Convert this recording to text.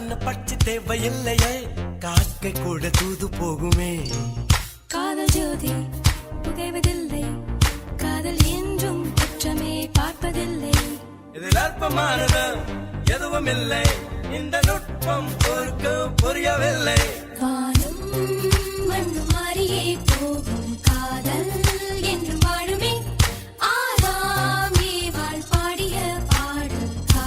கண்ணு பட்சி தேவையில்லையே, காக்கை கூட தூது போகுமே. காதல் ஜோதி புகைவதில்லை, காதல் என்றும் குற்றமே பார்ப்பதில்லை. இதில் அற்பமானது எதுவும் இல்லை, இந்த நுட்பம் பொறுக்க புரியவில்லை. வானும் மண்ணும் மாறியே போகும் காதல்